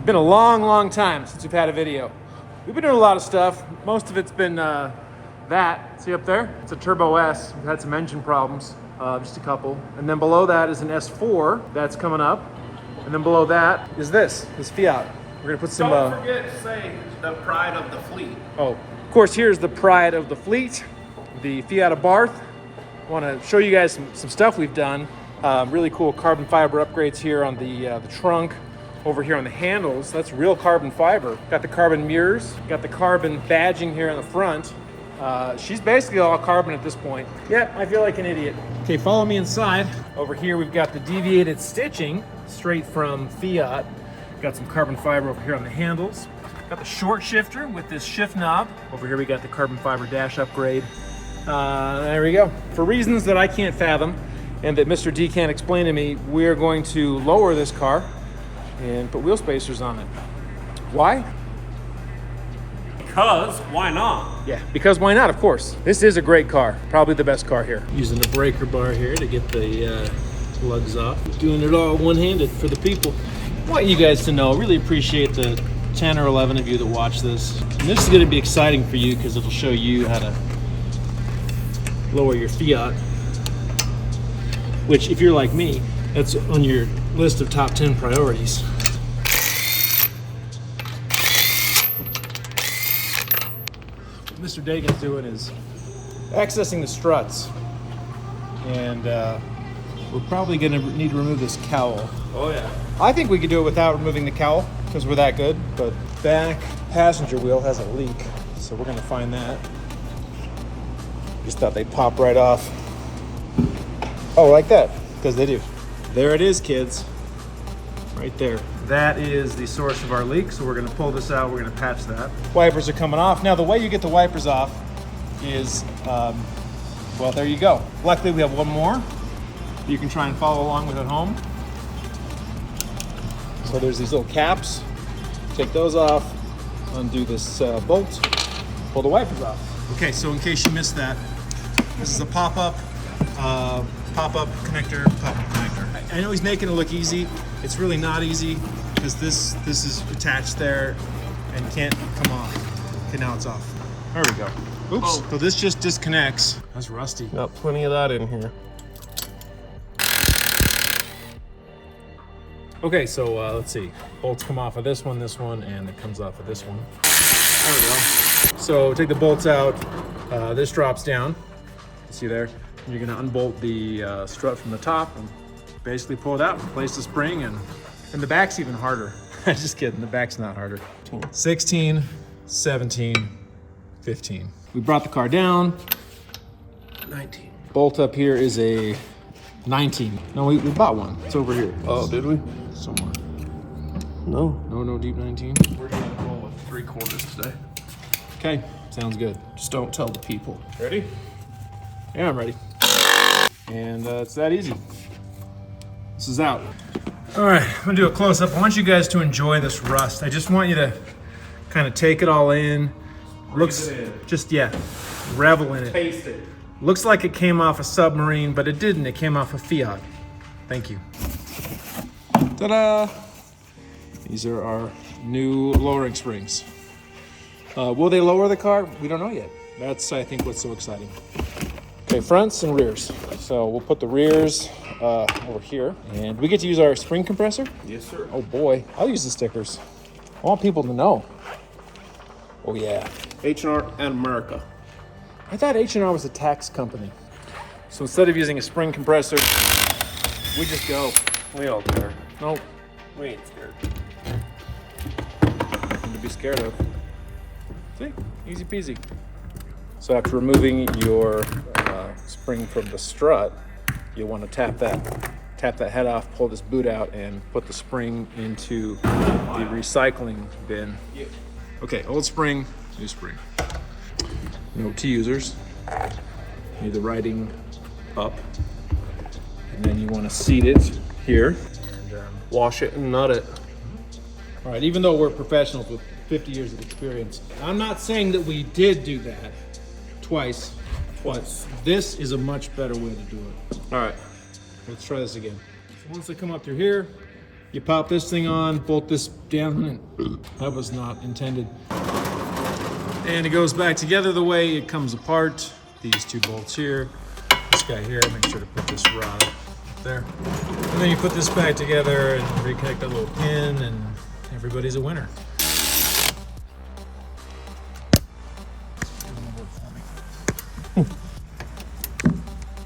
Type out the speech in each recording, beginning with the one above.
Been a long time since we've had a video. We've been doing a lot of stuff. Most of it's been that. See up there? It's a Turbo S. We've had some engine problems, just a couple. And then below that is an S4 that's coming up. And then below that is this Fiat. We're gonna put some. Don't forget to say the pride of the fleet. Oh, of course, here's the pride of the fleet, the Fiat Abarth. I want to show you guys some stuff we've done. Really cool carbon fiber upgrades here on the trunk. Over here on the handles, that's real carbon fiber. Got the carbon mirrors, got the carbon badging here on the front. She's basically all carbon at this point. Yep, I feel like an idiot. Okay, follow me inside. Over here, we've got the deviated stitching straight from Fiat. Got some carbon fiber over here on the handles. Got the short shifter with this shift knob. Over here, we got the carbon fiber dash upgrade. There we go. For reasons that I can't fathom and that Mr. D can't explain to me, we're going to lower this car and put wheel spacers on it. Why? Because why not? Yeah, because why not, of course. This is a great car, probably the best car here. Using the breaker bar here to get the lugs off. Doing it all one-handed for the people. I want you guys to know, I really appreciate the 10 or 11 of you that watch this. And this is gonna be exciting for you because it'll show you how to lower your Fiat, which if you're like me, that's on your list of top 10 priorities. What Mr. Dagan's doing is accessing the struts. And we're probably gonna need to remove this cowl. Oh yeah. I think we could do it without removing the cowl because we're that good, but back passenger wheel has a leak. So we're gonna find that. Just thought they'd pop right off. Oh, like that, because they do. There it is, kids, right there. That is the source of our leak, so we're gonna pull this out, we're gonna patch that. Wipers are coming off. Now, the way you get the wipers off is, well, there you go. Luckily, we have one more. You can try and follow along with at home. So there's these little caps. Take those off, undo this bolt, pull the wipers off. Okay, so in case you missed that, this is a pop-up connector, I know he's making it look easy. It's really not easy because this is attached there and can't come off. Okay, now it's off. There we go. Oops, oh. So this just disconnects. That's rusty. Got plenty of that in here. Okay, so let's see. Bolts come off of this one, and it comes off of this one. There we go. So take the bolts out. This drops down. See there? You're gonna unbolt the strut from the top and basically pull it out, replace the spring, and the back's even harder. Just kidding, the back's not harder. 16, 17, 15. We brought the car down. 19. Bolt up here is a 19. No, we bought one. It's over here. Oh, did we? Somewhere. No deep 19. We're gonna roll with 3/4 today. Okay, sounds good. Just don't tell the people. Ready? Yeah, I'm ready. And it's that easy. This is out. All right, I'm gonna do a close-up. I want you guys to enjoy this rust. I just want you to kind of take it all in. Looks, just, yeah, revel in it. Taste it. Looks like it came off a submarine, but it didn't. It came off a Fiat. Thank you. Ta-da! These are our new lowering springs. Will they lower the car? We don't know yet. That's, I think, what's so exciting. Okay, fronts and rears. So we'll put the rears over here. And we get to use our spring compressor? Yes, sir. Oh boy, I'll use the stickers. I want people to know. Oh yeah. H&R and America. I thought H&R was a tax company. So instead of using a spring compressor, we just go. We don't care. Nope. We ain't scared. Nothing to be scared of. See, easy peasy. So after removing your spring from the strut, you'll want to tap that head off, pull this boot out, and put the spring into the recycling bin. Okay, old spring, new spring. No T-users. Need the writing up. And then you want to seat it here. And, wash it and nut it. all right, even though we're professionals with 50 years of experience, I'm not saying that we did do that twice. But this is a much better way to do it. All right. Let's try this again. So once they come up through here, You pop this thing on, bolt this down, and that was not intended. And it goes back together the way it comes apart. These two bolts here, this guy here, make sure to put this rod up there. And then you put this back together and reconnect that little pin, and everybody's a winner.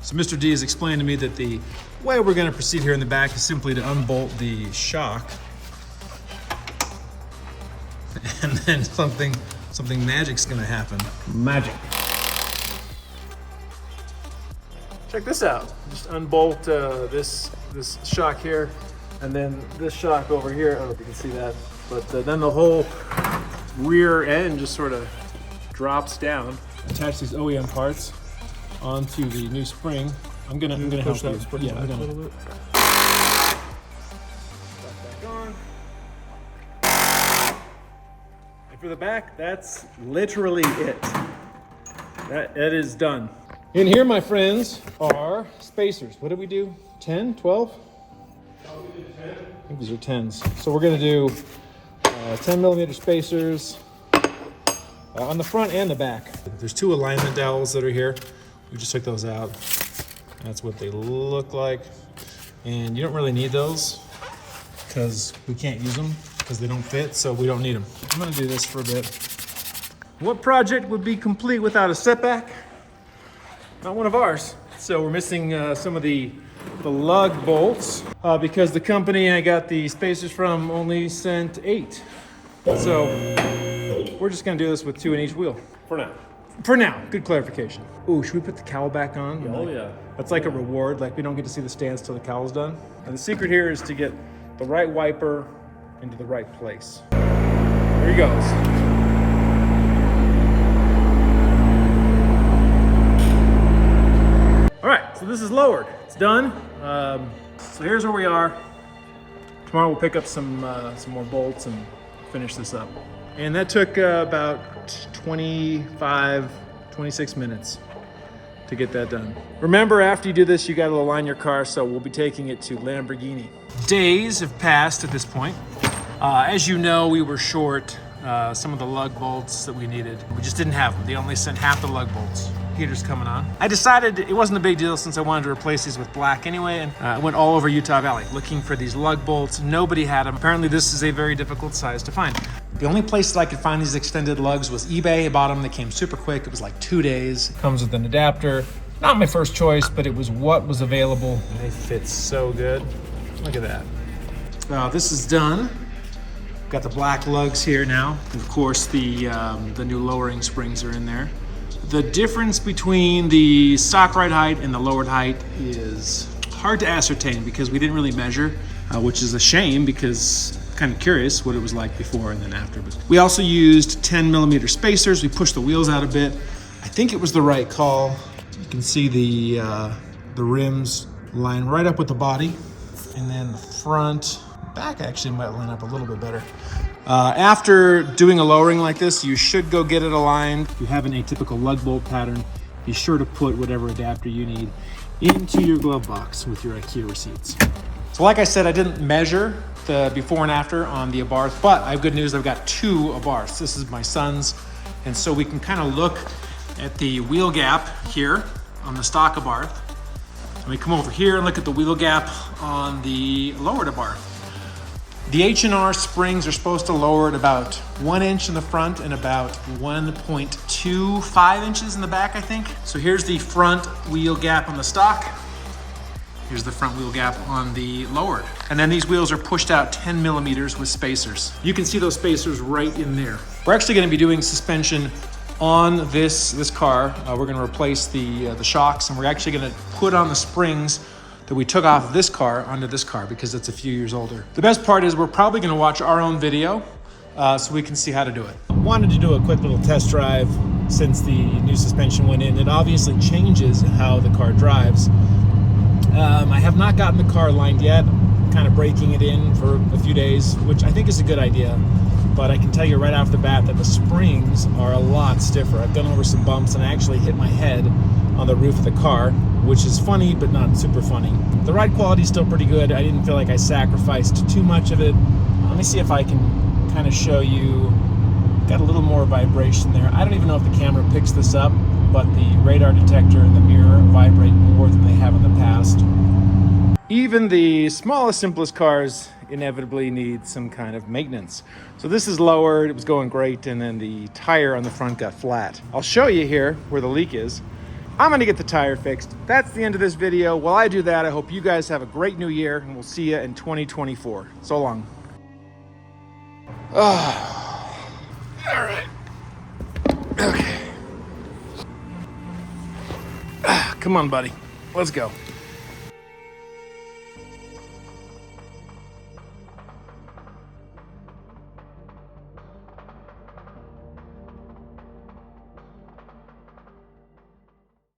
So Mr. D has explained to me that the way we're going to proceed here in the back is simply to unbolt the shock, and then something magic's going to happen. Magic. Check this out. Just unbolt this shock here, and then this shock over here. I don't know if you can see that, but then the whole rear end just sort of drops down. Attach these OEM parts onto the new spring. I'm gonna help you. Yeah, I'm gonna. Back on. And for the back, that's literally it. That is done. In here, my friends, are spacers. What did we do? 10, 12? We did 10. I think these are 10s. So we're gonna do 10 millimeter spacers on the front and the back. There's two alignment dowels that are here. We just took those out. That's what they look like. And you don't really need those because we can't use them because they don't fit, so we don't need them. I'm gonna do this for a bit. What project would be complete without a setback? Not one of ours. So we're missing some of the lug bolts because the company I got the spacers from only sent 8. So we're just gonna do this with 2 in each wheel. For now. For now, good clarification. Ooh, should we put the cowl back on? Oh yeah. That's like a reward, like we don't get to see the stance till the cowl's done. And the secret here is to get the right wiper into the right place. Here he goes. All right, so this is lowered. It's done. So here's where we are. Tomorrow we'll pick up some more bolts and finish this up. And that took about 26 minutes to get that done. Remember, after you do this, you gotta align your car, so we'll be taking it to Lamborghini. Days have passed at this point. As you know, we were short some of the lug bolts that we needed. We just didn't have them. They only sent half the lug bolts. Heater's coming on. I decided it wasn't a big deal since I wanted to replace these with black anyway, and I went all over Utah Valley looking for these lug bolts. Nobody had them. Apparently this is a very difficult size to find. The only place that I could find these extended lugs was eBay. I bought them, they came super quick. It was like 2 days. Comes with an adapter. Not my first choice, but it was what was available. And they fit so good. Look at that. This is done. Got the black lugs here now. Of course, the new lowering springs are in there. The difference between the stock ride height and the lowered height is hard to ascertain because we didn't really measure, which is a shame because I'm kind of curious what it was like before and then after. But we also used 10 millimeter spacers. We pushed the wheels out a bit. I think it was the right call. You can see the rims line right up with the body, and then the front, back actually might line up a little bit better. After doing a lowering like this, you should go get it aligned. If you have an atypical lug bolt pattern, be sure to put whatever adapter you need into your glove box with your IKEA receipts. So like I said, I didn't measure the before and after on the Abarth, but I have good news. I've got 2 Abarths. This is my son's, and so we can kind of look at the wheel gap here on the stock Abarth. And we come over here and look at the wheel gap on the lowered Abarth. The H&R springs are supposed to lower at about 1 inch in the front and about 1.25 inches in the back, I think. So here's the front wheel gap on the stock. Here's the front wheel gap on the lowered. And then these wheels are pushed out 10 millimeters with spacers. You can see those spacers right in there. We're actually gonna be doing suspension on this car. We're gonna replace the shocks, and we're actually gonna put on the springs that we took off of this car onto this car because it's a few years older. The best part is we're probably gonna watch our own video so we can see how to do it. Wanted to do a quick little test drive since the new suspension went in. It obviously changes how the car drives. I have not gotten the car lined yet, kind of breaking it in for a few days, which I think is a good idea. But I can tell you right off the bat that the springs are a lot stiffer. I've gone over some bumps and I actually hit my head on the roof of the car. which is funny but not super funny. The ride quality is still pretty good. I didn't feel like I sacrificed too much of it. Let me see if I can kind of show you. Got a little more vibration there. I don't even know if the camera picks this up, but the radar detector and the mirror vibrate more than they have in the past. Even the smallest, simplest cars inevitably need some kind of maintenance. So this is lowered, it was going great, and then the tire on the front got flat. I'll show you here where the leak is. I'm gonna get the tire fixed. That's the end of this video. While I do that, I hope you guys have a great new year, and we'll see you in 2024. So long. Oh. All right. Okay. Come on, buddy. Let's go.